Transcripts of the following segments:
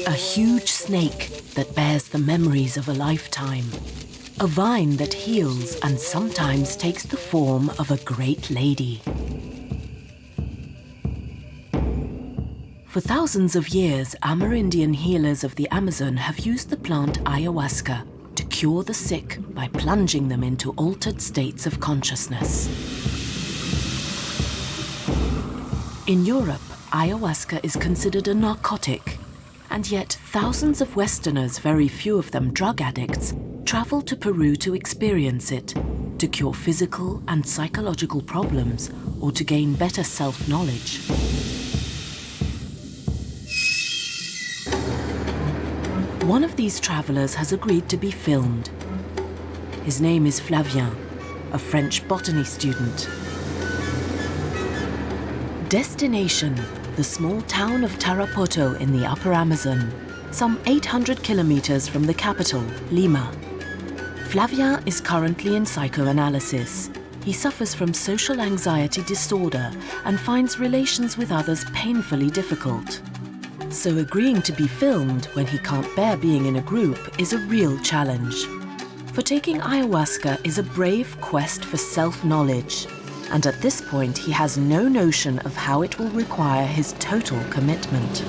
A huge snake that bears the memories of a lifetime. A vine that heals and sometimes takes the form of a great lady. For thousands of years, Amerindian healers of the Amazon have used the plant ayahuasca to cure the sick by plunging them into altered states of consciousness. In Europe, ayahuasca is considered a narcotic, and yet thousands of Westerners, very few of them drug addicts, travel to Peru to experience it, to cure physical and psychological problems or to gain better self-knowledge. One of these travelers has agreed to be filmed. His name is Flavien, a French botany student. Destination, the small town of Tarapoto in the upper Amazon, some 800 kilometers from the capital, Lima. Flavien is currently in psychoanalysis. He suffers from social anxiety disorder and finds relations with others painfully difficult. So agreeing to be filmed when he can't bear being in a group is a real challenge. For taking ayahuasca is a brave quest for self-knowledge, and at this point he has no notion of how it will require his total commitment.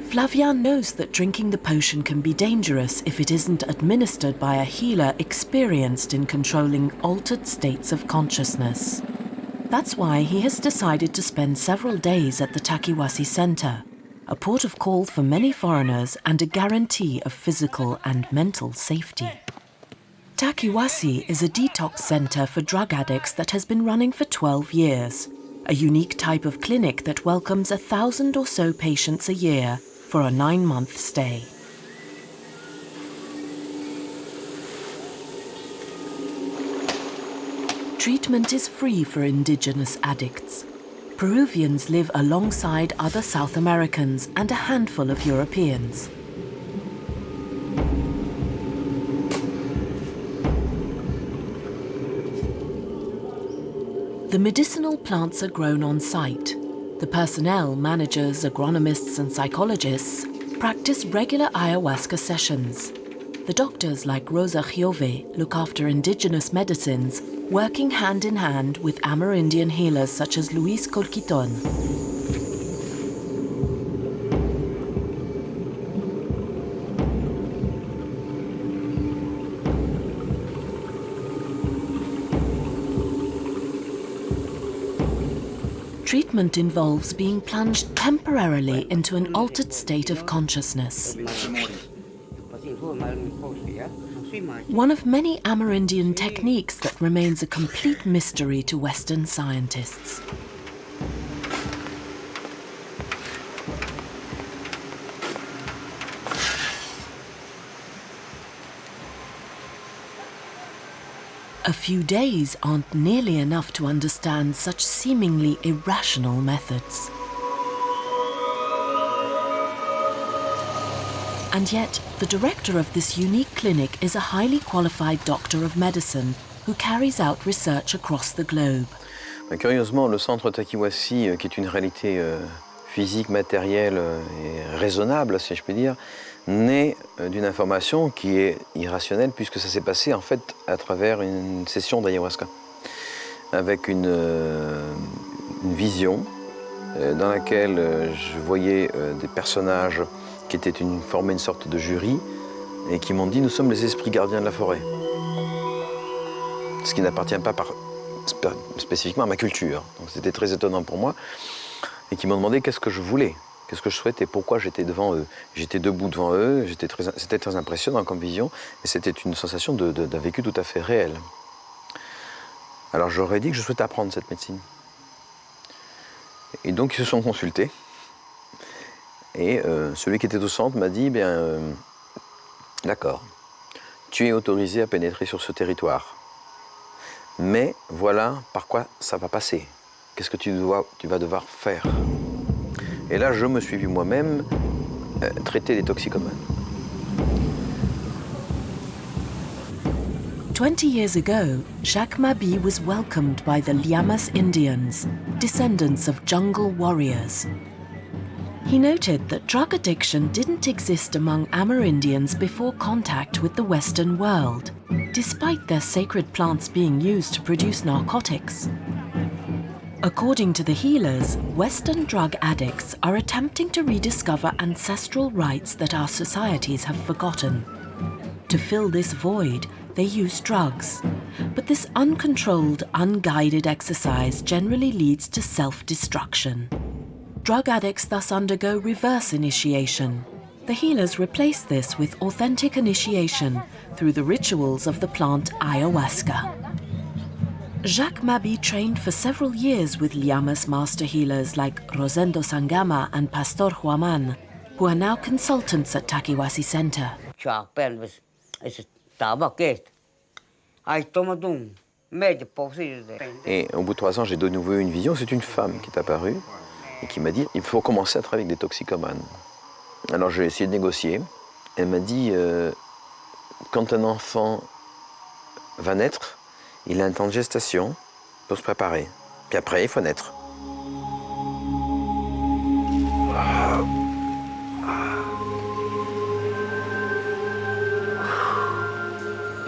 Flavien knows that drinking the potion can be dangerous if it isn't administered by a healer experienced in controlling altered states of consciousness. That's why he has decided to spend several days at the Takiwasi Center, a port of call for many foreigners and a guarantee of physical and mental safety. Takiwasi is a detox center for drug addicts that has been running for 12 years, a unique type of clinic that welcomes 1,000 or so patients a year for a 9-month stay. Treatment is free for indigenous addicts. Peruvians live alongside other South Americans and a handful of Europeans. The medicinal plants are grown on site. The personnel, managers, agronomists and psychologists practice regular ayahuasca sessions. The doctors like Rosa Giove look after indigenous medicines, working hand in hand with Amerindian healers such as Luis Colquiton. Treatment involves being plunged temporarily into an altered state of consciousness. One of many Amerindian techniques that remains a complete mystery to Western scientists. A few days aren't nearly enough to understand such seemingly irrational methods. And yet, the director of this unique clinic is a highly qualified doctor of medicine who carries out research across the globe. Curieusement, le centre Takiwasi, qui est une réalité physique, matérielle et raisonnable, si je puis dire, naît d'une information qui est irrationnelle puisque ça s'est passé en fait à travers une session d'ayahuasca avec une vision dans laquelle je voyais des personnages qui étaient formaient une sorte de jury et qui m'ont dit « Nous sommes les esprits gardiens de la forêt ». Ce qui n'appartient pas spécifiquement à ma culture. Donc c'était très étonnant pour moi. Et qui m'ont demandé qu'est-ce que je voulais, qu'est-ce que je souhaitais, pourquoi j'étais devant eux. J'étais debout devant eux, c'était très impressionnant comme vision, et c'était une sensation d'un vécu tout à fait réel. Alors j'aurais dit que je souhaitais apprendre cette médecine. Et donc ils se sont consultés. Et celui qui était au centre m'a dit, d'accord, tu es autorisé à pénétrer sur ce territoire. Mais voilà par quoi ça va passer. Qu'est-ce que tu vas devoir faire? Et là, je me suis vu moi-même traiter des toxicomanes. 20 years ago, Jacques Mabi was welcomed by the Llamas Indians, descendants of jungle warriors. He noted that drug addiction didn't exist among Amerindians before contact with the Western world, despite their sacred plants being used to produce narcotics. According to the healers, Western drug addicts are attempting to rediscover ancestral rights that our societies have forgotten. To fill this void, they use drugs. But this uncontrolled, unguided exercise generally leads to self-destruction. Drug addicts thus undergo reverse initiation. The healers replace this with authentic initiation through the rituals of the plant ayahuasca. Jacques Mabi trained for several years with Llamas master healers like Rosendo Sangama and Pastor Huaman, who are now consultants at Takiwasi Center. Et au bout de 3 ans, j'ai de nouveau eu une vision. C'est une femme qui est apparue et qui m'a dit « il faut commencer à travailler avec des toxicomanes ». Alors j'ai essayé de négocier. Elle m'a dit quand un enfant va naître, il a un temps de gestation pour se préparer. Puis après, il faut naître.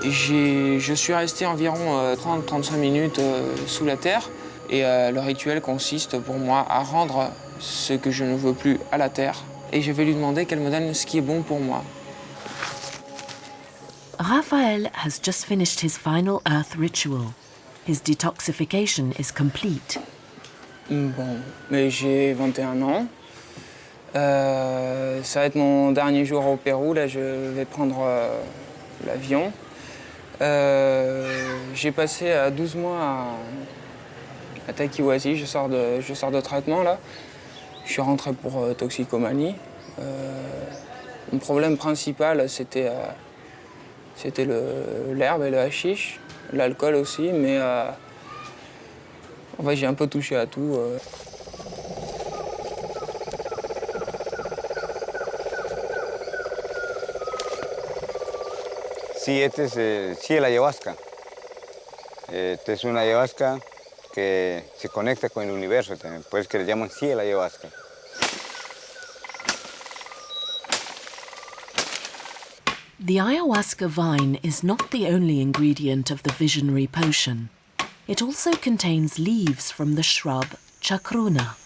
Je suis resté environ 30-35 minutes sous la terre et le rituel consiste pour moi à rendre ce que je ne veux plus à la terre et je vais lui demander qu'elle me donne ce qui est bon pour moi. Raphaël has just finished his final earth ritual. His detoxification is complete. Bon, mais j'ai 21 ans. Ça va être mon dernier jour au Pérou. Là, je vais prendre l'avion. J'ai passé 12 mois à Takiwasi. Je sors de traitement, là. Je suis rentré pour toxicomanie. Mon problème principal, c'était l'herbe et le hashish, l'alcool aussi, mais en fait, j'ai un peu touché à tout. Sí, sí es la ayahuasca. Esta es una ayahuasca que se conecta con el universo también, por eso que le llaman sí la ayahuasca. The ayahuasca vine is not the only ingredient of the visionary potion. It also contains leaves from the shrub chacruna.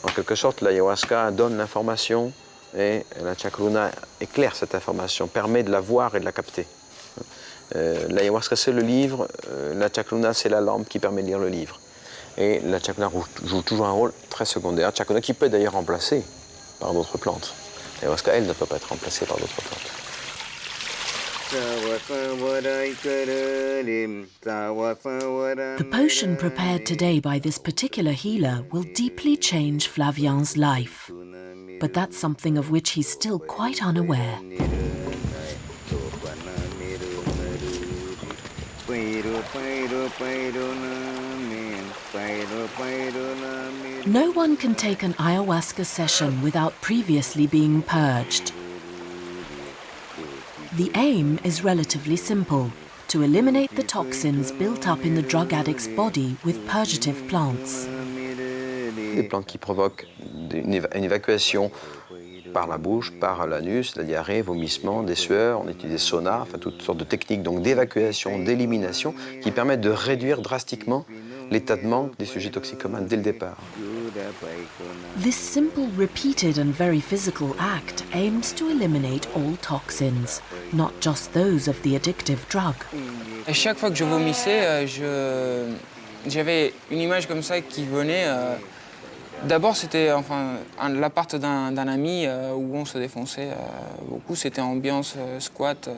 En quelque sorte, l'ayahuasca donne l'information et la chacruna éclaire cette information, permet de la voir et de la capter. L'ayahuasca, c'est le livre, la chacruna, c'est la lampe qui permet de lire le livre. Et la chacruna joue toujours un rôle très secondaire, chacruna qui peut d'ailleurs remplacer par d'autres plantes. L'ayahuasca, elle, ne peut pas être remplacée par d'autres plantes. The potion prepared today by this particular healer will deeply change Flavian's life. But that's something of which he's still quite unaware. No one can take an ayahuasca session without previously being purged. The aim is relatively simple, to eliminate the toxins built up in the drug addict's body with purgative plants. Des plantes qui provoquent une évacuation par la bouche, par l'anus, la diarrhée, vomissement, des sueurs, on utilise des saunas, enfin toutes sortes de techniques donc d'évacuation, d'élimination qui permettent de réduire drastiquement l'état de manque des sujets toxicomanes dès le départ. This simple, repeated and very physical act aims to eliminate all toxins, not just those of the addictive drug. À chaque fois que je vomissais, j'avais une image comme ça qui venait. D'abord, c'était l'appart d'un ami où on se défonçait beaucoup. C'était ambiance squat.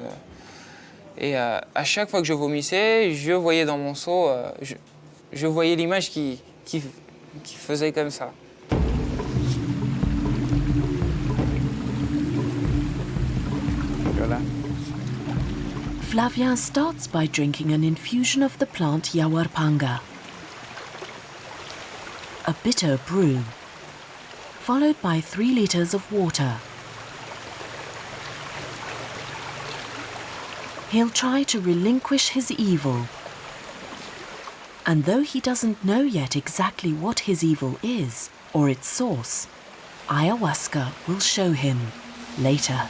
Et à chaque fois que je vomissais, je voyais dans mon seau, je voyais l'image qui faisait comme ça. Flavien starts by drinking an infusion of the plant yawarpanga, a bitter brew, followed by 3 liters of water. he'll try to relinquish his evil. And though he doesn't know yet exactly what his evil is or its source, ayahuasca will show him later.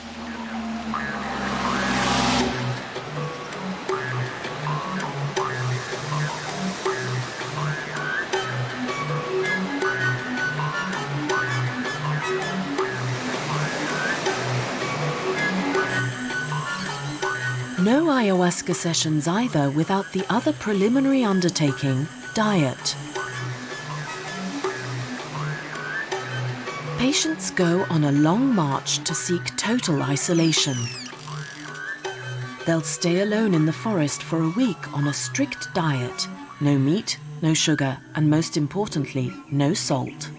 No ayahuasca sessions either without the other preliminary undertaking, diet. Patients go on a long march to seek total isolation. They'll stay alone in the forest for a week on a strict diet. No meat, no sugar, and most importantly, no salt.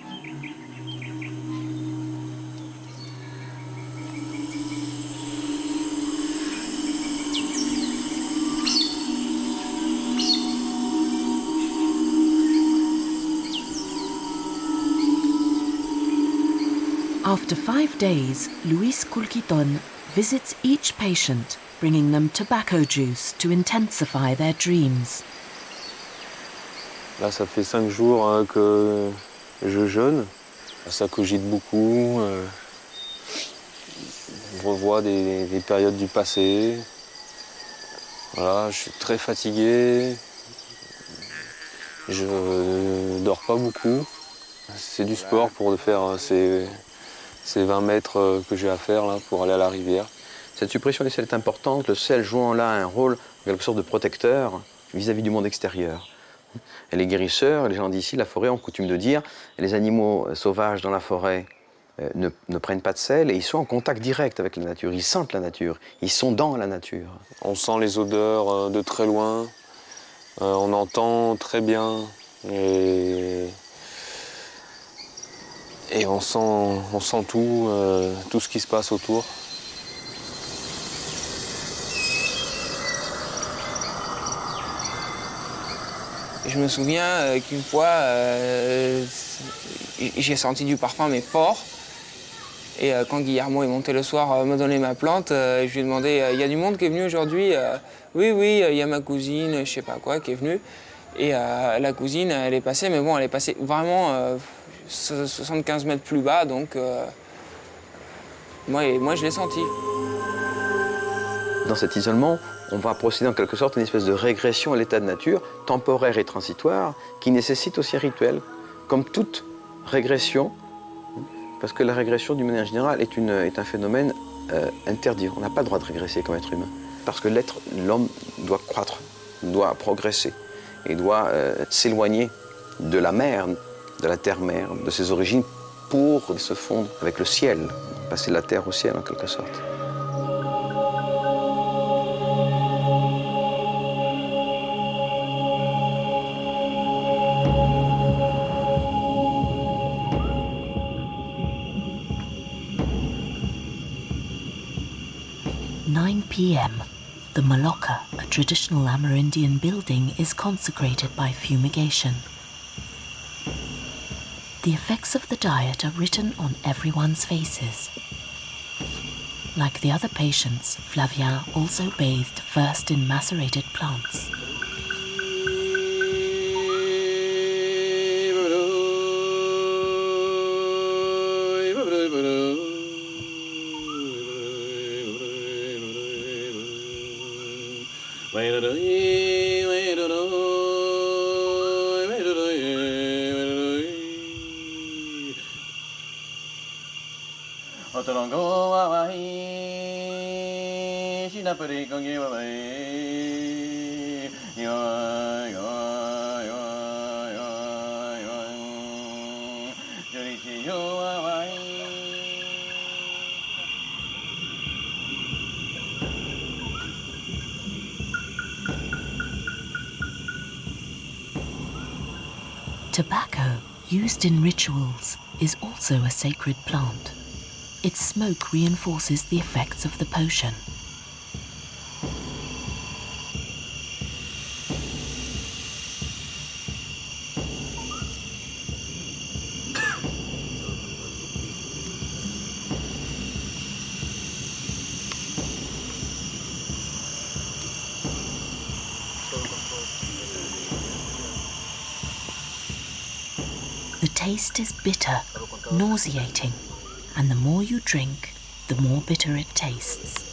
After 5 days, Luis Culquiton visits each patient, bringing them tobacco juice to intensify their dreams. Là, ça fait 5 jours que je jeûne. Ça cogite beaucoup. Je revois des périodes du passé. Voilà, je suis très fatigué. Je dors pas beaucoup. C'est du sport pour faire ces 20 mètres que j'ai à faire là, pour aller à la rivière. Cette suppression des sels est importante, le sel jouant là un rôle en quelque sorte de protecteur vis-à-vis du monde extérieur. Et les guérisseurs, les gens d'ici, la forêt, ont coutume de dire, les animaux sauvages dans la forêt ne prennent pas de sel et ils sont en contact direct avec la nature, ils sentent la nature, ils sont dans la nature. On sent les odeurs de très loin, on entend très bien et on sent tout ce qui se passe autour. Je me souviens qu'une fois, j'ai senti du parfum, mais fort. Et quand Guillermo est monté le soir me donner ma plante, je lui ai demandé, il y a du monde qui est venu aujourd'hui? Oui, il y a ma cousine, je sais pas quoi, qui est venue. Et la cousine, elle est passée, mais bon, elle est passée vraiment 75 mètres plus bas, donc moi je l'ai senti. Dans cet isolement, on va procéder en quelque sorte à une espèce de régression à l'état de nature, temporaire et transitoire, qui nécessite aussi un rituel, comme toute régression, parce que la régression, d'une manière générale, est un phénomène interdit. On n'a pas le droit de régresser comme être humain, parce que l'homme doit croître, doit progresser, et doit s'éloigner de la mer, de la terre-mère, de ses origines, pour se fondre avec le ciel, passer de la terre au ciel en quelque sorte. p.m. The Maloca, a traditional Amerindian building, is consecrated by fumigation. The effects of the diet are written on everyone's faces. Like the other patients, Flavien also bathed first in macerated plants. Tobacco, used in rituals, is also a sacred plant. Its smoke reinforces the effects of the potion. taste is bitter, nauseating, and the more you drink, the more bitter it tastes.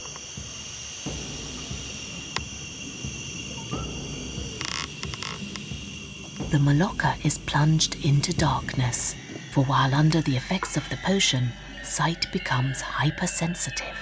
The Maloka is plunged into darkness, for while under the effects of the potion, sight becomes hypersensitive.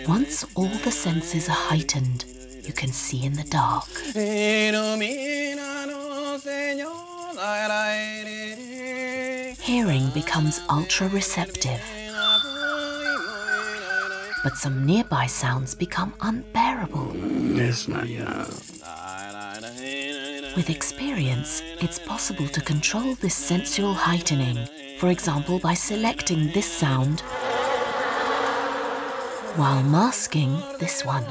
Once all the senses are heightened, you can see in the dark. Hearing becomes ultra-receptive, but some nearby sounds become unbearable. With experience, it's possible to control this sensual heightening, for example by selecting this sound while masking this one.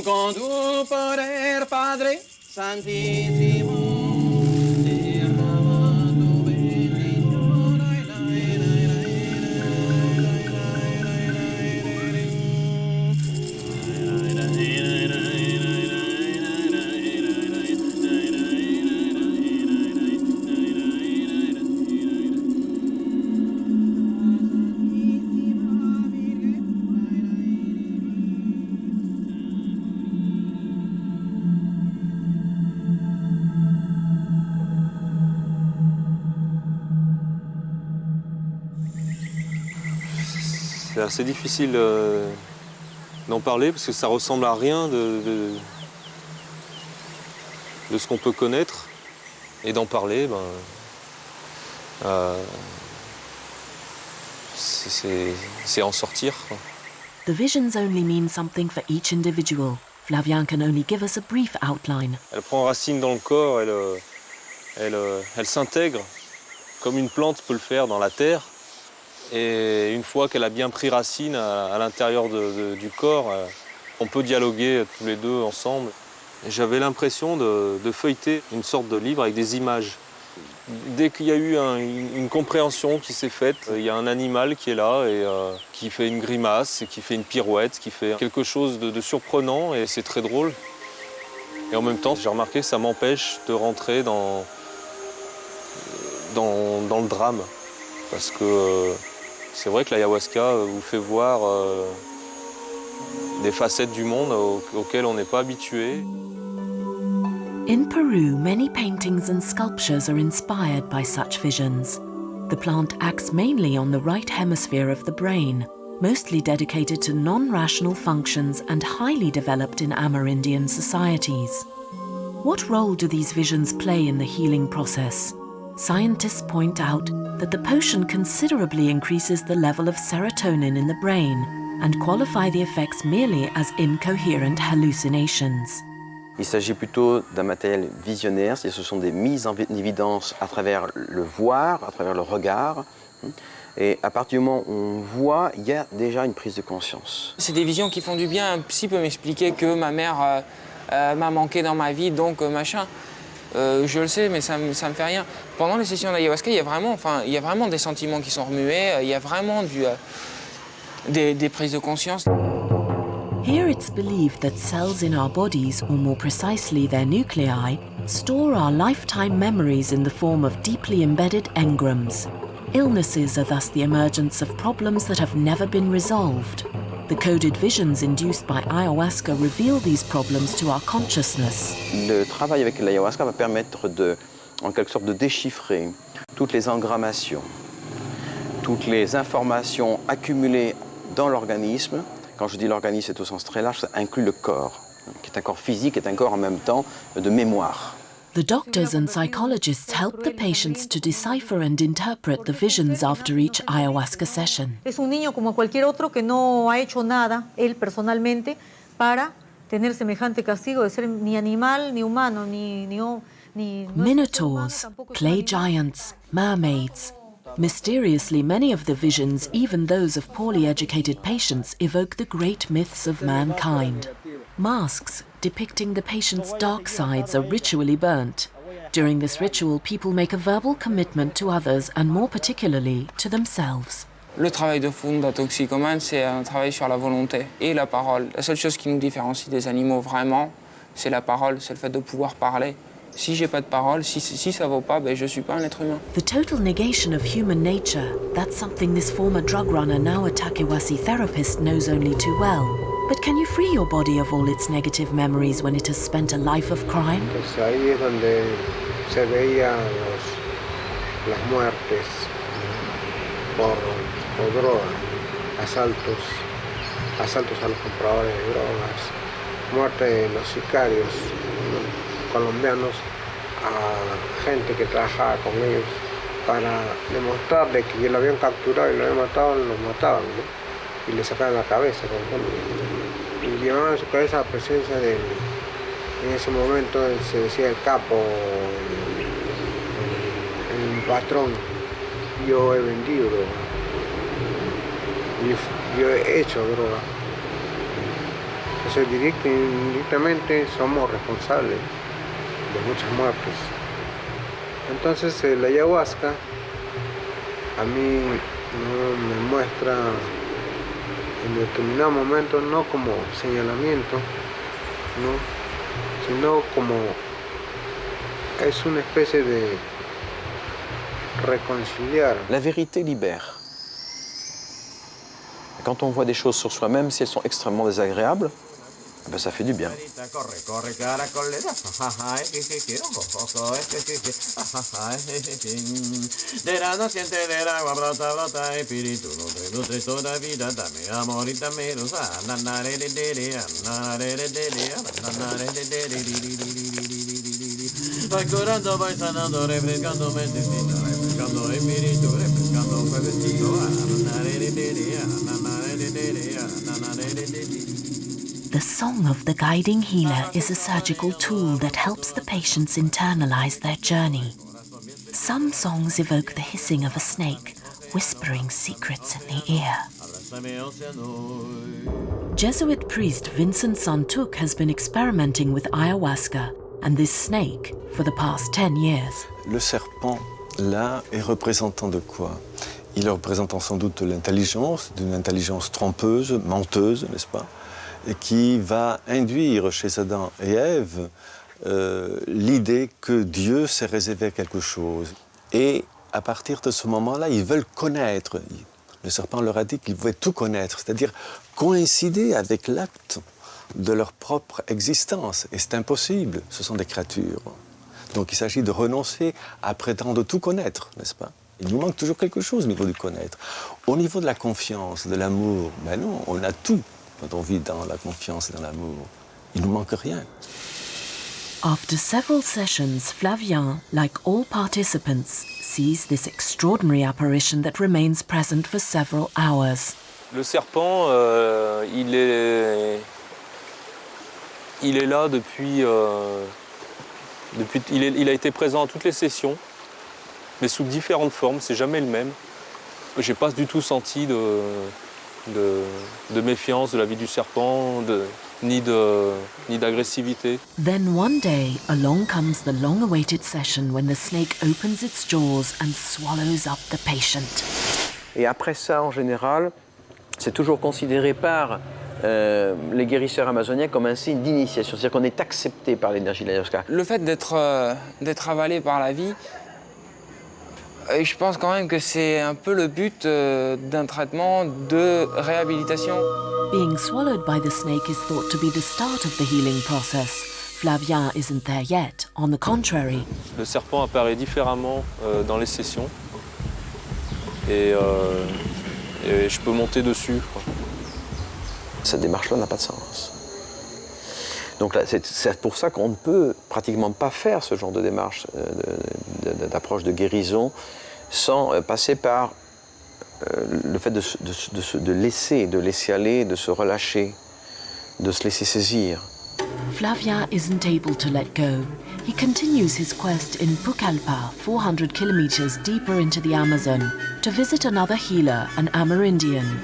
Con tu poder, Padre Santísimo. C'est assez difficile d'en parler parce que ça ressemble à rien de ce qu'on peut connaître. Et d'en parler, c'est en sortir, quoi. The visions only mean something for each individual. Flavien can only give us a brief outline. Elle prend racine dans le corps, elle s'intègre comme une plante peut le faire dans la terre. Et une fois qu'elle a bien pris racine à l'intérieur du corps, on peut dialoguer tous les deux ensemble. J'avais l'impression de feuilleter une sorte de livre avec des images. Dès qu'il y a eu une compréhension qui s'est faite, il y a un animal qui est là et qui fait une grimace, et qui fait une pirouette, qui fait quelque chose de surprenant et c'est très drôle. Et en même temps, j'ai remarqué que ça m'empêche de rentrer dans le drame. Parce que c'est vrai que l'ayahuasca vous fait voir des facettes du monde auxquelles on n'est pas habitué. In Peru, many paintings and sculptures are inspired by such visions. The plant acts mainly on the right hemisphere of the brain, mostly dedicated to non-rational functions and highly developed in Amerindian societies. What role do these visions play in the healing process? Scientists point out that the potion considerably increases the level of serotonin in the brain and qualify the effects merely as incoherent hallucinations. Il s'agit plutôt d'un matériel visionnaire, c'est-à-dire ce sont des mises en évidence à travers le voir, à travers le regard. Et à partir du moment où on voit, il y a déjà une prise de conscience. C'est des visions qui font du bien. Un psy peut m'expliquer que ma mère m'a manqué dans ma vie, donc machin. Je le sais, mais ça me fait rien. Pendant les sessions d'ayahuasca, il y a vraiment des sentiments qui sont remués, il y a vraiment des prises de conscience. Here it's believed that cells in our bodies, or more precisely their nuclei, store our lifetime memories in the form of deeply embedded engrams. Illnesses are thus the emergence of problems that have never been resolved. The coded visions induced by ayahuasca reveal these problems to our consciousness. Le travail avec l'ayahuasca va permettre en quelque sorte de déchiffrer toutes les engrammations, toutes les informations accumulées dans l'organisme. Quand je dis l'organisme, c'est au sens très large, ça inclut le corps, qui est un corps physique, est un corps en même temps de mémoire. The doctors and psychologists help the patients to decipher and interpret the visions after each ayahuasca session. Es un niño como cualquier otro que no ha hecho nada, él personalmente, para tener semejante castigo de ser ni animal, ni humano, ni Minotaurs, clay giants, mermaids. Mysteriously, many of the visions, even those of poorly educated patients, evoke the great myths of mankind. Masks depicting the patient's dark sides are ritually burnt. During this ritual, people make a verbal commitment to others and more particularly to themselves. Le travail de fond d'un toxicomane, c'est un travail sur la volonté et la parole. La seule chose qui nous différencie des animaux vraiment, c'est la parole, c'est le fait de pouvoir parler. Si j'ai pas de parole, si ça vaut pas, ben je suis pas un être humain. The total negation of human nature, that's something this former drug runner, now a Takewasi therapist, knows only too well. But can you free your body of all its negative memories when it has spent a life of crime? Pues ahí es donde se veían las muertes por droga, asaltos a los compradores de drogas, muerte de los sicarios colombianos a gente que trabajaba con ellos para demostrarle que lo habían capturado y lo habían matado, lo mataban, ¿no? Y le sacaban la cabeza, por ejemplo. Y llevaban a su cabeza la presencia de, en ese momento se decía el capo, el patrón. Yo he vendido droga, yo he hecho droga. Entonces directo e indirectamente somos responsables de muchas muertes. Entonces la ayahuasca a mí no me muestra en determinado momento no como señalamiento, ¿no? Sino como es una especie de réconcilier. La vérité libère. Quand on voit des choses sur soi-même, si elles sont extrêmement désagréables, ben ça fait du bien. Vai curando, vai sanando, refrescando mentecita, refrescando espíritu, refrescando cuerpecito. The song of the guiding healer is a surgical tool that helps the patients internalize their journey. Some songs evoke the hissing of a snake, whispering secrets in the ear. Jesuit priest Vincent Santuk has been experimenting with ayahuasca and this snake for the past 10 years. Le serpent, là, est représentant de quoi? Il est représentant sans doute l'intelligence, d'une intelligence trompeuse, menteuse, n'est-ce pas? Et qui va induire chez Adam et Ève l'idée que Dieu s'est réservé quelque chose. Et à partir de ce moment-là, ils veulent connaître. Le serpent leur a dit qu'ils pouvaient tout connaître, c'est-à-dire coïncider avec l'acte de leur propre existence. Et c'est impossible, ce sont des créatures. Donc il s'agit de renoncer à prétendre tout connaître, n'est-ce pas? Il nous manque toujours quelque chose au niveau du connaître. Au niveau de la confiance, de l'amour, ben non, on a tout quand on vit dans la confiance et dans l'amour. Il ne nous manque rien. After several sessions, Flavien, like all participants, sees this extraordinary apparition that remains present for several hours. Le serpent, il est là depuis il a été présent à toutes les sessions, mais sous différentes formes, c'est jamais le même. J'ai pas du tout senti de méfiance de la vie du serpent, ni d'agressivité. Then one day, along comes the long-awaited session when the snake opens its jaws and swallows up the patient. Et après ça, en général, c'est toujours considéré par les guérisseurs amazoniens comme un signe d'initiation, c'est-à-dire qu'on est accepté par l'énergie de l'ayahuasca. Le fait d'être avalé par la vie, je pense quand même que c'est un peu le but d'un traitement de réhabilitation. Being swallowed by the snake is thought to be the start of the healing process. Flavien isn't there yet. On the contrary. Le serpent apparaît différemment dans les sessions et je peux monter dessus, quoi. Cette démarche-là n'a pas de sens. Donc c'est pour ça qu'on ne peut pratiquement pas faire ce genre de démarche, d'approche de guérison, sans passer par le fait de laisser aller, de se relâcher, de se laisser saisir. Flavien isn't able to let go. He continues his quest in Pucallpa, 400 kilometers deeper into the Amazon, to visit another healer, an Amerindian.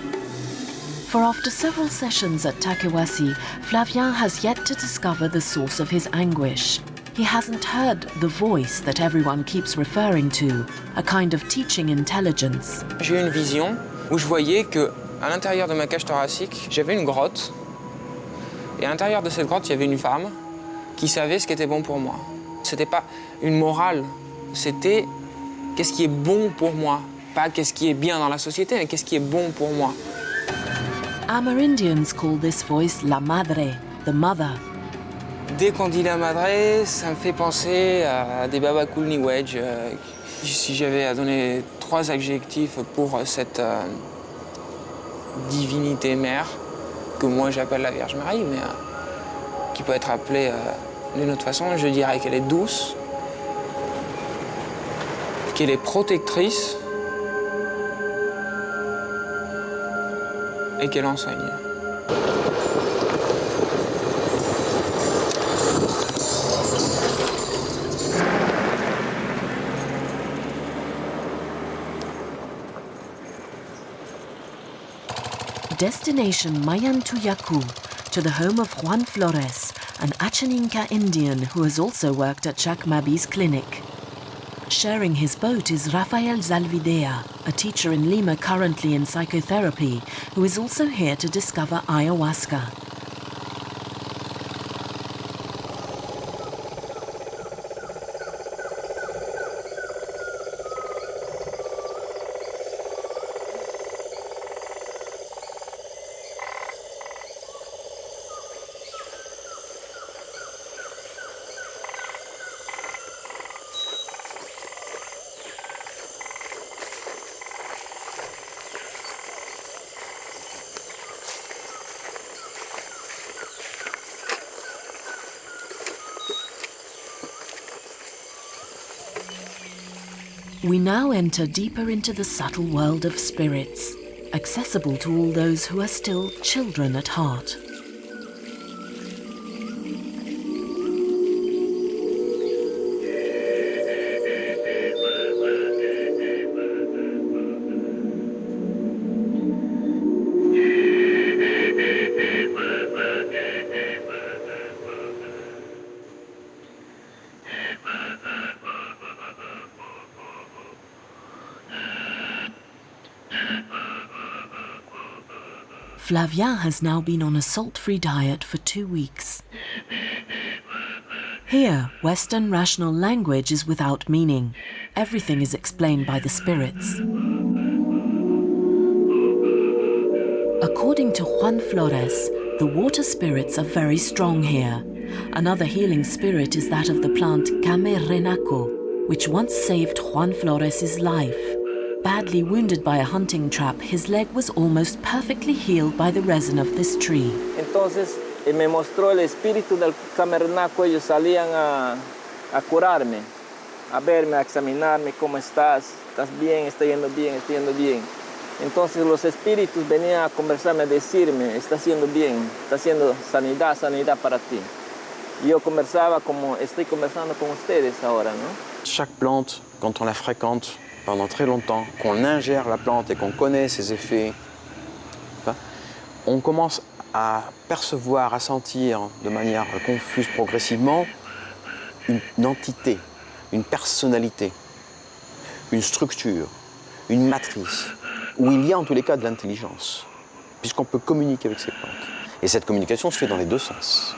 For after several sessions at Takewasi, Flavien has yet to discover the source of his anguish. He hasn't heard the voice that everyone keeps referring to, a kind of teaching intelligence. J'ai eu une vision où je voyais que à l'intérieur de ma cage thoracique, j'avais une grotte. Et à l'intérieur de cette grotte, il y avait une femme qui savait ce qui était bon pour moi. C'était pas une morale, c'était qu'est-ce qui est bon pour moi. Pas qu'est-ce qui est bien dans la société, mais qu'est-ce qui est bon pour moi. Amerindians call this voice La Madre, the mother. Dès qu'on dit La Madre, ça me fait penser à des babacools New Age. Si j'avais à donner 3 adjectifs pour cette divinité mère, que moi j'appelle la Vierge Marie, mais qui peut être appelée d'une autre façon, je dirais qu'elle est douce, qu'elle est protectrice et qu'elle enseigne. Destination Mayantuyacu, to the home of Juan Flores, an Achaninka Indian who has also worked at Chakmabi's clinic. Sharing his boat is Rafael Zalvidea, a teacher in Lima currently in psychotherapy, who is also here to discover ayahuasca. We now enter deeper into the subtle world of spirits, accessible to all those who are still children at heart. Flavien has now been on a salt-free diet for 2 weeks. Here, Western rational language is without meaning. Everything is explained by the spirits. According to Juan Flores, the water spirits are very strong here. Another healing spirit is that of the plant Kame Renaco, which once saved Juan Flores' life. Badly wounded by a hunting trap, his leg was almost perfectly healed by the resin of this tree. Entonces me mostró el espíritu del camernaco, ellos salían a curarme, a verme, a examinarme, ¿cómo estás? ¿Estás bien? ¿Está yendo bien? ¿Está yendo bien? Entonces los espíritus venían a conversarme, a decirme, está haciendo bien, está haciendo sanidad, sanidad para ti. Y yo conversaba como estoy conversando con ustedes ahora, ¿no? Chaque plante, quand on la fréquente pendant très longtemps, qu'on ingère la plante et qu'on connaît ses effets, on commence à percevoir, à sentir de manière confuse progressivement une entité, une personnalité, une structure, une matrice, où il y a en tous les cas de l'intelligence, puisqu'on peut communiquer avec ces plantes. Et cette communication se fait dans les 2 sens.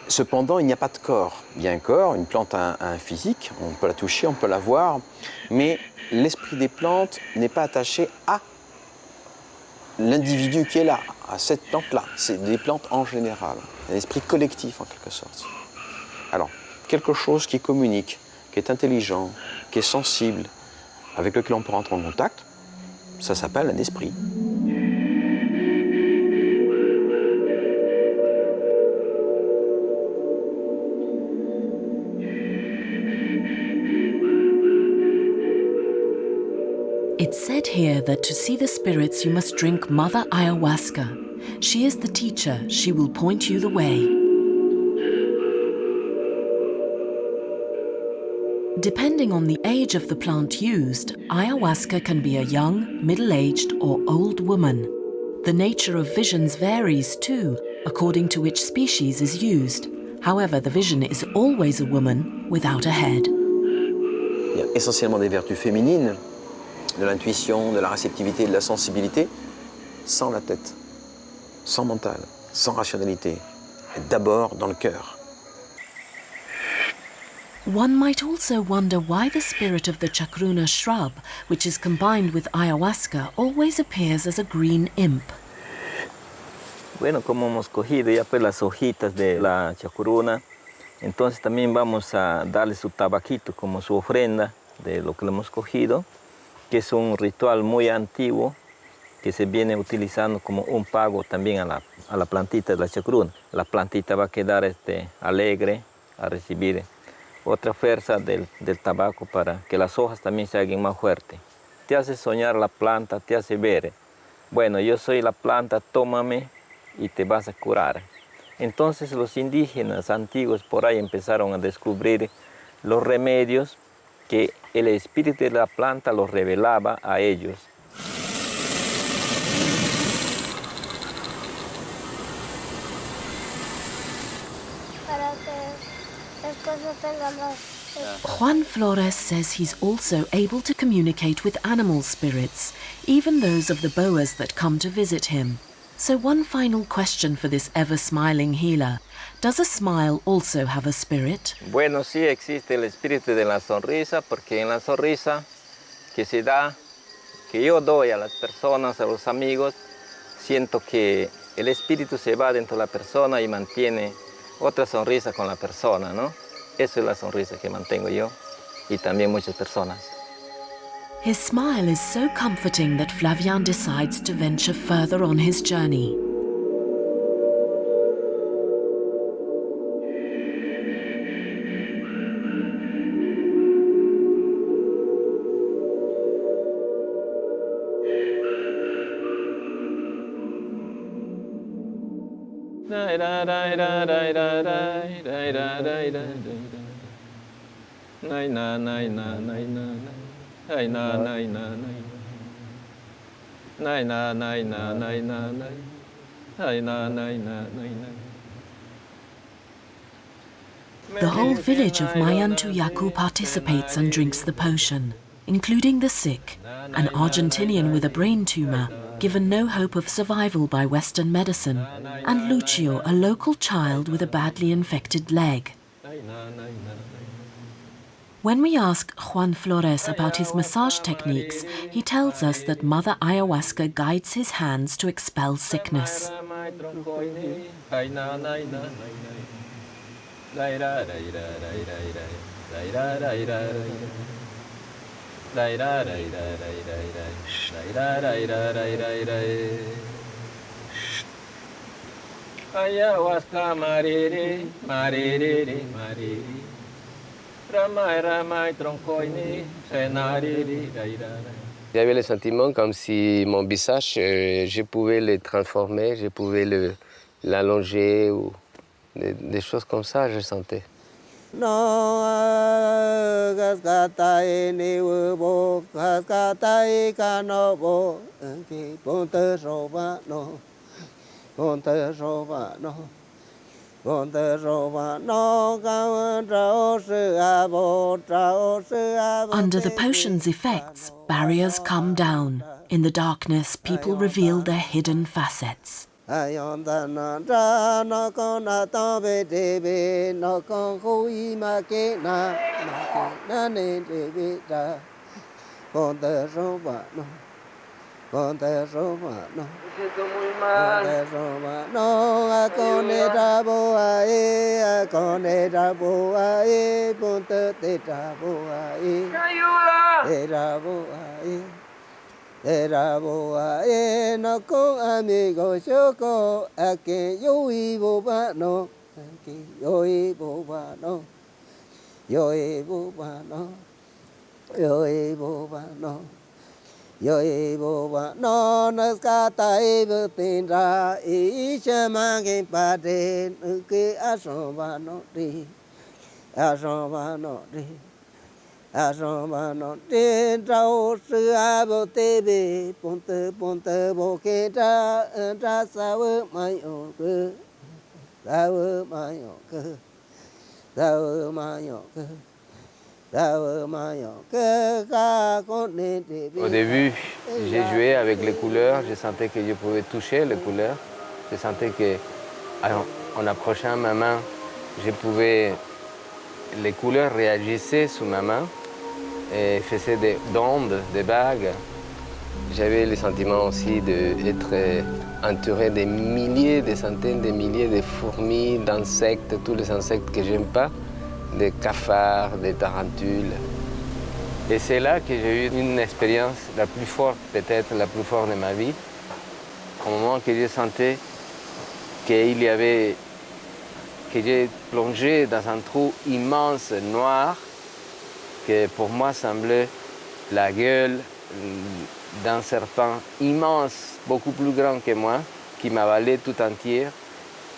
Cependant, il n'y a pas de corps. Il y a un corps, une plante a un physique, on peut la toucher, on peut la voir, mais l'esprit des plantes n'est pas attaché à l'individu qui est là, à cette plante-là. C'est des plantes en général, un esprit collectif en quelque sorte. Alors, quelque chose qui communique, qui est intelligent, qui est sensible, avec lequel on peut rentrer en contact, ça s'appelle un esprit. It's said here that to see the spirits you must drink Mother Ayahuasca. She is the teacher, she will point you the way. Depending on the age of the plant used, ayahuasca can be a young, middle-aged or old woman. The nature of visions varies too, according to which species is used. However, the vision is always a woman without a head. Il y a essentiellement des vertus féminines, de l'intuition, de la réceptivité, de la sensibilité, sans la tête, sans mental, sans rationalité, et d'abord dans le cœur. One might also wonder why the spirit of the chacruna shrub, which is combined with ayahuasca, always appears as a green imp. Bueno, como hemos cogido ya pues las hojitas de la chacruna, entonces también vamos a darle su tabaquito como su ofrenda de lo que le hemos cogido, que es un ritual muy antiguo que se viene utilizando como un pago también a la plantita de la chacruna. La plantita va a quedar alegre a recibir otra fuerza del tabaco para que las hojas también se hagan más fuertes. Te hace soñar la planta, te hace ver, bueno, yo soy la planta, tómame y te vas a curar. Entonces los indígenas antiguos por ahí empezaron a descubrir los remedios que el espíritu de la planta los revelaba a ellos. Juan Flores says he's also able to communicate with animal spirits, even those of the boas that come to visit him. So one final question for this ever-smiling healer. Does a smile also have a spirit? Bueno, sí existe el espíritu de la sonrisa, porque en la sonrisa que se da, que yo doy a las personas, a los amigos, siento que el espíritu se va dentro de la persona y mantiene otra sonrisa con la persona, ¿no? Esa es la sonrisa que mantengo yo y también muchas personas. His smile is so comforting that Flavian decides to venture further on his journey. The whole village of Mayantuyacu participates and drinks the potion, including the sick, an Argentinian with a brain tumor, given no hope of survival by Western medicine, and Lucio, a local child with a badly infected leg. When we ask Juan Flores about his massage techniques, he tells us that Mother Ayahuasca guides his hands to expel sickness. Ayahuasca mariri, mariri, mariri. J'avais le sentiment comme si mon visage, je pouvais le transformer, je pouvais l'allonger ou des choses comme ça, je sentais. Under the potion's effects, barriers come down. In the darkness, people reveal their hidden facets. Yo ebo no naskata ebo tindra ishamangin pade nuke asomba no ri asomba no ri asomba no tindra osu abo tebe ponte ponte boketa entra sawe mayo ke sawe mayo ke sawe mayo ke. Au début, j'ai joué avec les couleurs, je sentais que je pouvais toucher les couleurs. Je sentais que, en approchant ma main, les couleurs réagissaient sous ma main et faisaient des ondes, des vagues. J'avais le sentiment aussi d'être entouré de milliers, des centaines de milliers de fourmis, d'insectes, tous les insectes que j'aime pas. Des cafards, des tarentules. Et c'est là que j'ai eu une expérience la plus forte, peut-être la plus forte de ma vie, au moment que je sentais que j'ai plongé dans un trou immense, noir, que pour moi semblait la gueule d'un serpent immense, beaucoup plus grand que moi, qui m'avalait tout entier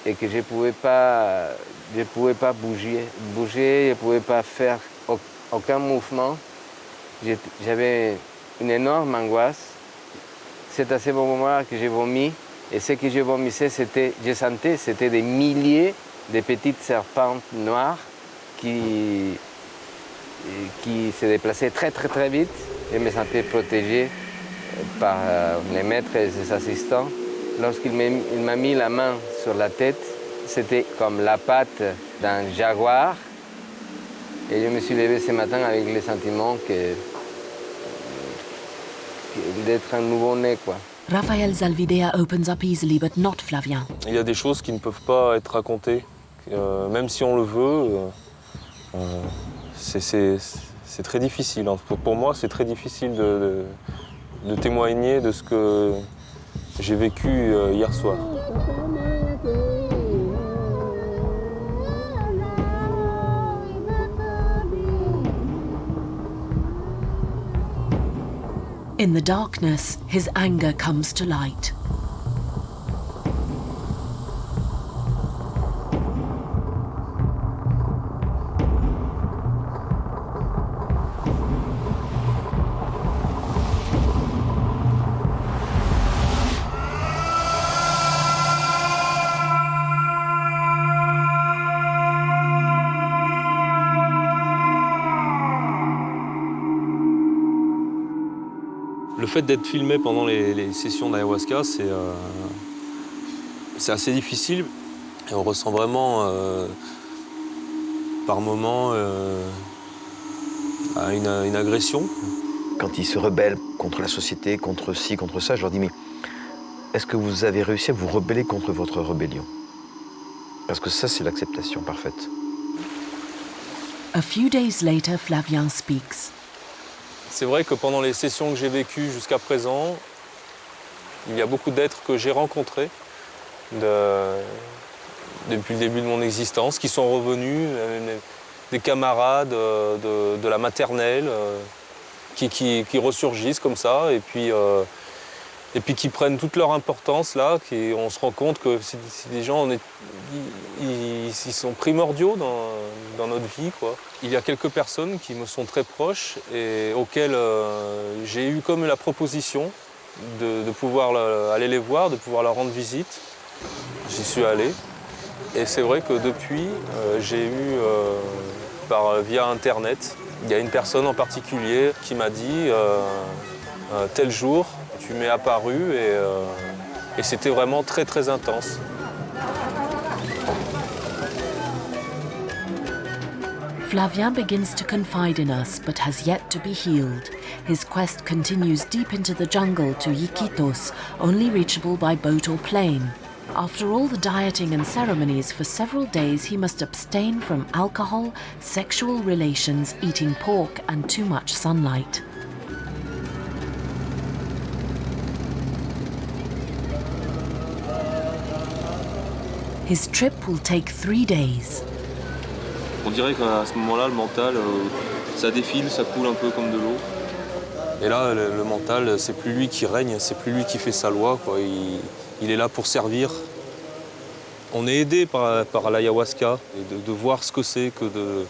et que je ne pouvais pas bouger, je ne pouvais pas faire aucun mouvement. J'avais une énorme angoisse. C'est à ce moment-là que j'ai vomi. Et ce que je vomissais, je sentais des milliers de petites serpentes noires qui se déplaçaient très très très vite. Je me sentais protégé par les maîtres et les assistants. Lorsqu'il m'a mis la main sur la tête, c'était comme la patte d'un jaguar. Et je me suis levé ce matin avec le sentiment d'être un nouveau-né, quoi. Rafael Zalvidea opens up easily, but not Flavien. Il y a des choses qui ne peuvent pas être racontées, même si on le veut. C'est très difficile. Pour moi, c'est très difficile de témoigner de ce que j'ai vécu hier soir. In the darkness, his anger comes to light. Le fait d'être filmé pendant les sessions d'ayahuasca, c'est assez difficile. Et on ressent vraiment, par moments, une agression. Quand ils se rebellent contre la société, contre ci, contre ça, je leur dis, mais est-ce que vous avez réussi à vous rebeller contre votre rébellion? Parce que ça, c'est l'acceptation parfaite. A few days later, Flavien speaks. C'est vrai que pendant les sessions que j'ai vécues jusqu'à présent, il y a beaucoup d'êtres que j'ai rencontrés depuis le début de mon existence, qui sont revenus, des camarades de la maternelle, qui ressurgissent comme ça, et puis qui prennent toute leur importance là. On se rend compte que c'est des gens, ils sont primordiaux dans notre vie, quoi. Il y a quelques personnes qui me sont très proches et auxquelles j'ai eu comme la proposition de pouvoir aller les voir, de pouvoir leur rendre visite. J'y suis allé. Et c'est vrai que depuis, j'ai eu, via Internet, il y a une personne en particulier qui m'a dit tel jour, tu m'es apparu et c'était vraiment très très intense. Flavien begins to confide in us, but has yet to be healed. His quest continues deep into the jungle to Iquitos, only reachable by boat or plane. After all the dieting and ceremonies, for several days he must abstain from alcohol, sexual relations, eating pork, and too much sunlight. His trip will take 3 days. On dirait qu'à ce moment-là, le mental, ça défile, ça coule un peu comme de l'eau. Et là, le mental, c'est plus lui qui règne, c'est plus lui qui fait sa loi, quoi. Il est là pour servir. On est aidé par l'ayahuasca et de voir ce que c'est que de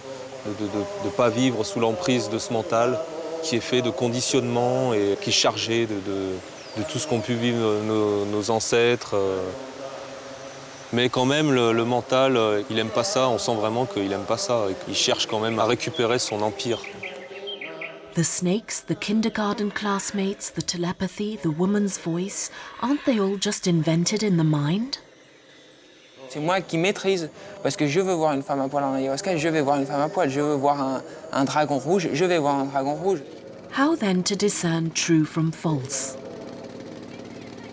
ne pas vivre sous l'emprise de ce mental qui est fait de conditionnement et qui est chargé de tout ce qu'ont pu vivre nos ancêtres. Mais quand même, le mental, il n'aime pas ça. On sent vraiment qu'il n'aime pas ça. Il cherche quand même à récupérer son empire. The snakes, the kindergarten classmates, the telepathy, the woman's voice, aren't they all just invented in the mind? C'est moi qui maîtrise, parce que je veux voir une femme à poil en ayahuasca, je vais voir une femme à poil. Je veux voir un dragon rouge, je vais voir un dragon rouge. How then to discern true from false?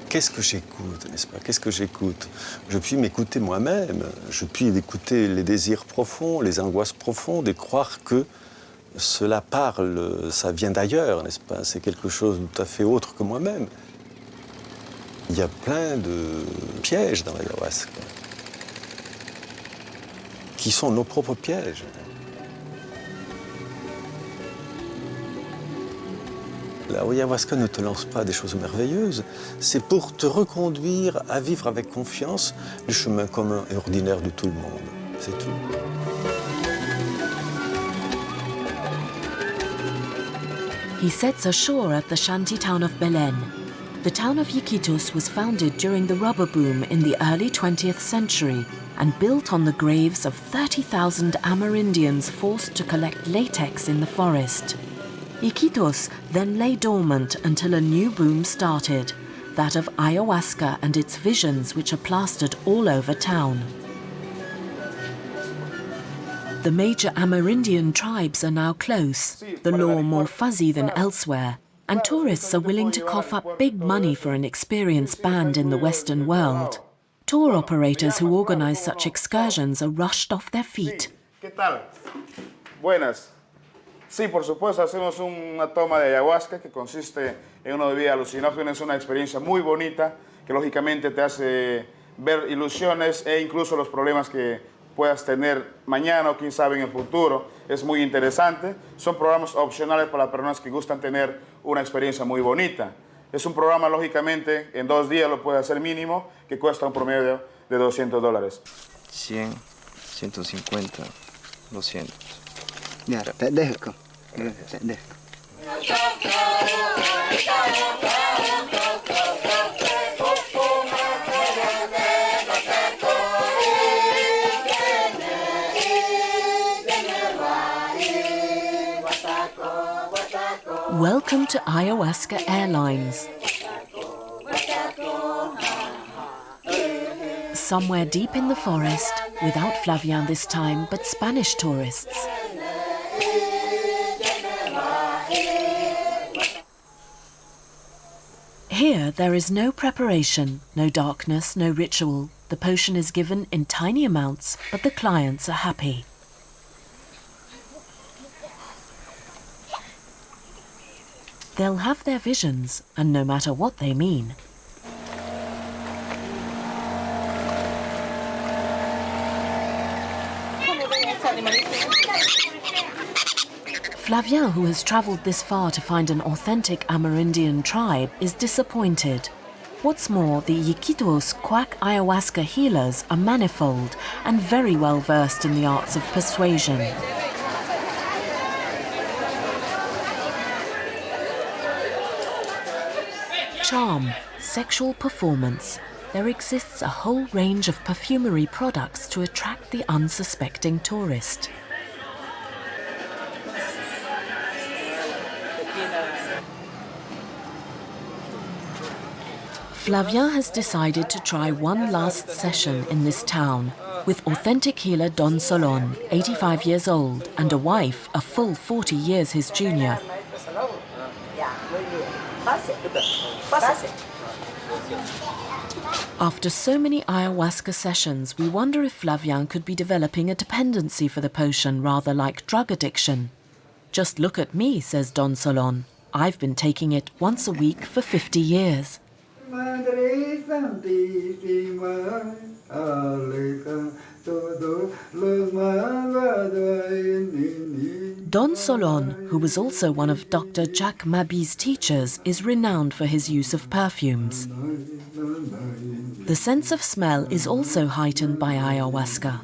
Qu'est-ce que j'écoute, n'est-ce pas? Qu'est-ce que j'écoute? Je puis m'écouter moi-même, je puis écouter les désirs profonds, les angoisses profondes et croire que cela parle, ça vient d'ailleurs, n'est-ce pas? C'est quelque chose de tout à fait autre que moi-même. Il y a plein de pièges dans l'ayahuasca, qui sont nos propres pièges. La ayahuasca ne te lance pas des choses merveilleuses, c'est pour te reconduire à vivre avec confiance le chemin commun et ordinaire de tout le monde. C'est tout. He sets ashore at the shanty town of Belén. The town of Iquitos was founded during the rubber boom in the early 20th century and built on the graves of 30,000 Amerindians forced to collect latex in the forest. Iquitos then lay dormant until a new boom started, that of ayahuasca and its visions which are plastered all over town. The major Amerindian tribes are now close, the law more fuzzy than elsewhere, and tourists are willing to cough up big money for an experienced band in the Western world. Tour operators who organize such excursions are rushed off their feet. ¿Qué tal? Buenas. Sí, por supuesto, hacemos una toma de ayahuasca que consiste en una bebida alucinógena. Es una experiencia muy bonita que lógicamente te hace ver ilusiones e incluso los problemas que puedas tener mañana o quién sabe en el futuro. Es muy interesante. Son programas opcionales para las personas que gustan tener una experiencia muy bonita. Es un programa, lógicamente, en 2 días lo puede hacer mínimo, que cuesta un promedio de $200. 100, 150, 200. Ya, te dejo. Te dejo. Welcome to Ayahuasca Airlines. Somewhere deep in the forest, without Flavian this time, but Spanish tourists. Here, there is no preparation, no darkness, no ritual. The potion is given in tiny amounts, but the clients are happy. They'll have their visions, and no matter what they mean. Flavien, who has travelled this far to find an authentic Amerindian tribe, is disappointed. What's more, the Iquitos quack ayahuasca healers are manifold and very well versed in the arts of persuasion. Charm, sexual performance. There exists a whole range of perfumery products to attract the unsuspecting tourist. Flavien has decided to try one last session in this town with authentic healer Don Solon, 85 years old, and a wife a full 40 years his junior. After so many ayahuasca sessions, we wonder if Flavien could be developing a dependency for the potion, rather like drug addiction. Just look at me, says Don Solon. I've been taking it once a week for 50 years. Madre Santísima, aleja todos los malvados. Don Solon, who was also one of Dr. Jack Mabi's teachers, is renowned for his use of perfumes. The sense of smell is also heightened by ayahuasca.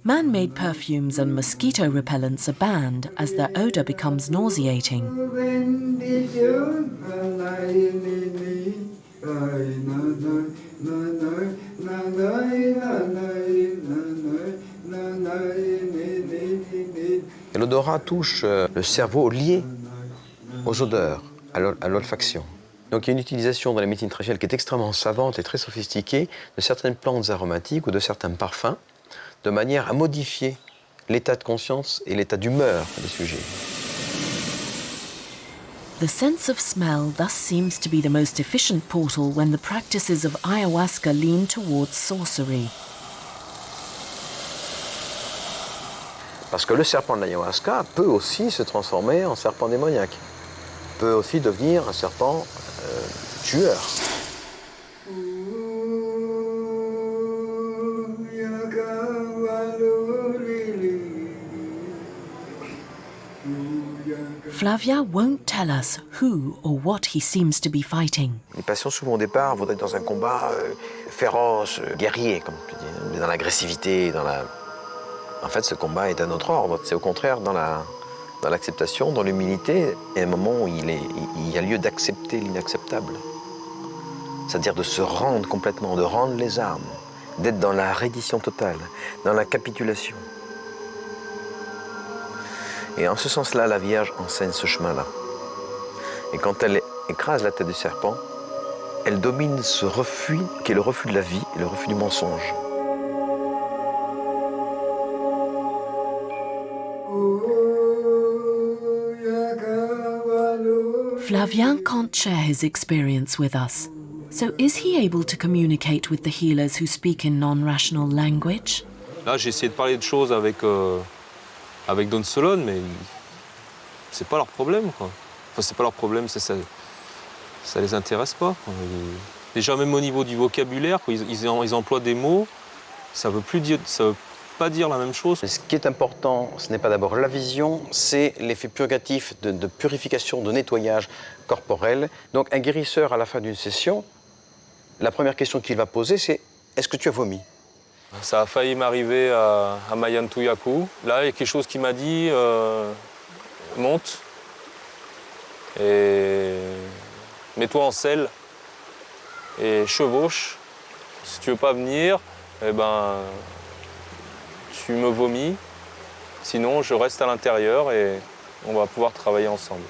Man-made perfumes and mosquito repellents are banned as their odor becomes nauseating. Et l'odorat touche le cerveau lié aux odeurs, à l'olfaction. Donc il y a une utilisation dans la médecine traditionnelle qui est extrêmement savante et très sophistiquée de certaines plantes aromatiques ou de certains parfums, de manière à modifier l'état de conscience et l'état d'humeur des sujets. The sense of smell thus seems to be the most efficient portal when the practices of ayahuasca lean towards sorcery. Parce que le serpent de l'ayahuasca peut aussi se transformer en serpent démoniaque, peut aussi devenir un serpent tueur. Flavia won't tell us who or what he seems to be fighting. Les patients, souvent au départ, voudraient être dans un combat féroce, guerrier, comme tu dis, dans l'agressivité, En fait, ce combat est d'un autre ordre. C'est au contraire dans l'acceptation, dans l'humilité, et un moment où il y a lieu d'accepter l'inacceptable. C'est-à-dire de se rendre complètement, de rendre les armes, d'être dans la reddition totale, dans la capitulation. Et en ce sens-là, la Vierge enseigne ce chemin-là. Et quand elle écrase la tête du serpent, elle domine ce refus qui est le refus de la vie et le refus du mensonge. Flavien can't share his experience with us. So is he able to communicate with the healers who speak in non-rational language? Là, j'ai essayé de parler de choses avec Don Solon, mais c'est pas leur problème, quoi. Enfin, c'est pas leur problème, ça les intéresse pas, quoi. Déjà, même au niveau du vocabulaire, quoi, ils emploient des mots, ça veut pas dire la même chose. Ce qui est important, ce n'est pas d'abord la vision, c'est l'effet purgatif de purification, de nettoyage corporel. Donc un guérisseur, à la fin d'une session, la première question qu'il va poser, c'est « Est-ce que tu as vomi ?» Ça a failli m'arriver à Mayantuyaku. Là, il y a quelque chose qui m'a dit monte et mets-toi en selle et chevauche. Si tu veux pas venir, eh ben, tu me vomis. Sinon, je reste à l'intérieur et on va pouvoir travailler ensemble.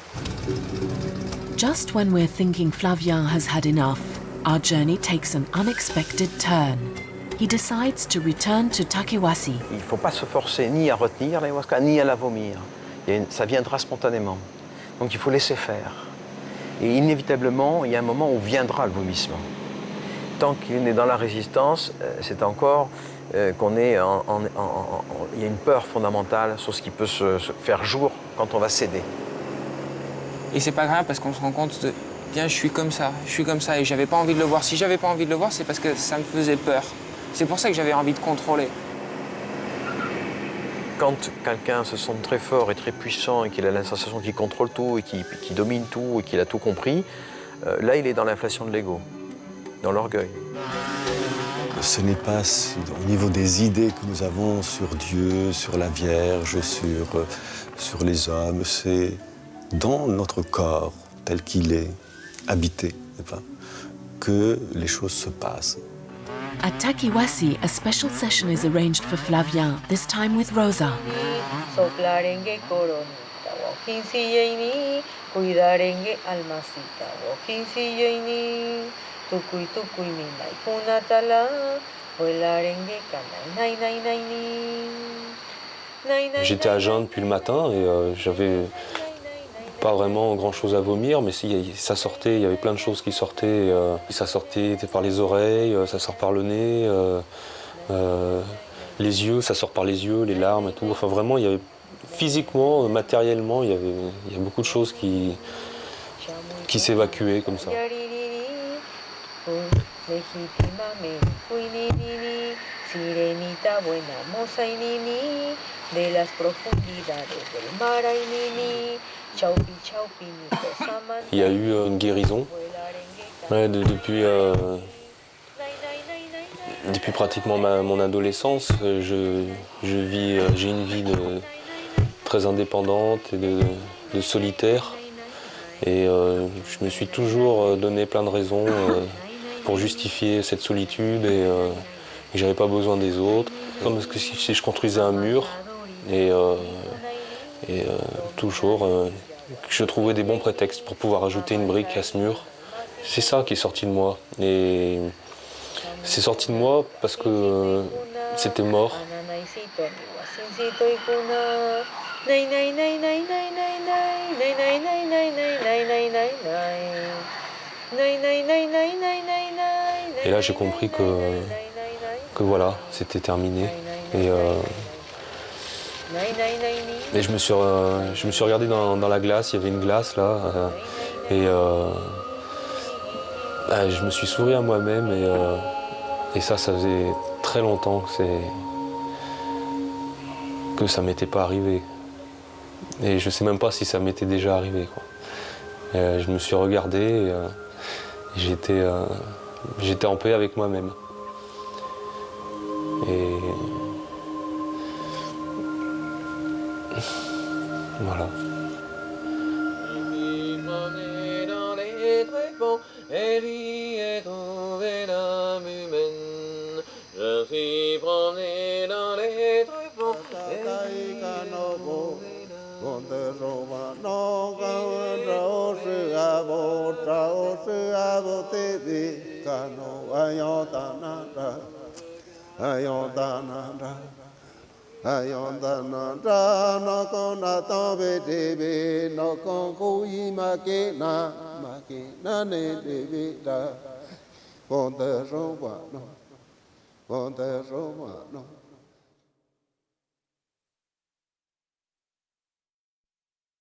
Just when we're thinking Flavien has had enough, our journey takes an unexpected turn. He decides to return to Takewasi. Il ne faut pas se forcer ni à retenir l'ayahuasca, ni à la vomir. Ça viendra spontanément. Donc il faut laisser faire. Et inévitablement, il y a un moment où viendra le vomissement. Tant qu'il est dans la résistance, c'est encore qu'on est il y a une peur fondamentale sur ce qui peut se faire jour quand on va céder. Et c'est pas grave parce qu'on se rend compte de tiens, je suis comme ça et j'avais pas envie de le voir. Si j'avais pas envie de le voir, c'est parce que ça me faisait peur. C'est pour ça que j'avais envie de contrôler. Quand quelqu'un se sent très fort et très puissant et qu'il a la sensation qu'il contrôle tout et qu'il domine tout et qu'il a tout compris, là il est dans l'inflation de l'ego, dans l'orgueil. Ce n'est pas au niveau des idées que nous avons sur Dieu, sur la Vierge, sur les hommes, c'est dans notre corps tel qu'il est, habité, n'est-ce pas, que les choses se passent. At Takewasi, a special session is arranged for Flavien, this time with Rosa. Soplarengue coronita, wokinsiyeini, cuidarengue almasita, wokinsiyeini, tukui minai kunatala, vuelarengue kanai nai nai nai. J'étais à jeun depuis le matin et j'avais pas vraiment grand-chose à vomir, mais ça sortait, il y avait plein de choses qui sortaient. Ça sortait par les oreilles, ça sort par le nez, les yeux, ça sort par les yeux, les larmes et tout. Enfin vraiment, il y avait, physiquement, matériellement, il y a beaucoup de choses qui s'évacuaient comme ça. Sirenita buena, moza y nini, de las profundidades del mar ay nini, chaupi chaupi ni cosa man. Il y a eu une guérison. Ouais, depuis pratiquement mon adolescence, j'ai une vie très indépendante et de solitaire. Et je me suis toujours donné plein de raisons pour justifier cette solitude et que j'avais pas besoin des autres. Comme si je construisais un mur et toujours je trouvais des bons prétextes pour pouvoir ajouter une brique à ce mur. C'est ça qui est sorti de moi. Et c'est sorti de moi parce que c'était mort. Et là j'ai compris que voilà, c'était terminé. Et je me suis regardé dans la glace, il y avait une glace là, je me suis souri à moi-même et ça faisait très longtemps que ça m'était pas arrivé. Et je sais même pas si ça m'était déjà arrivé, quoi. Je me suis regardé et j'étais en paix avec moi-même. Et voilà. Je suis promené dans les tréfonds. Ayondananda nokona tobe debe nokon kui makina makina ne debe da ponte roba no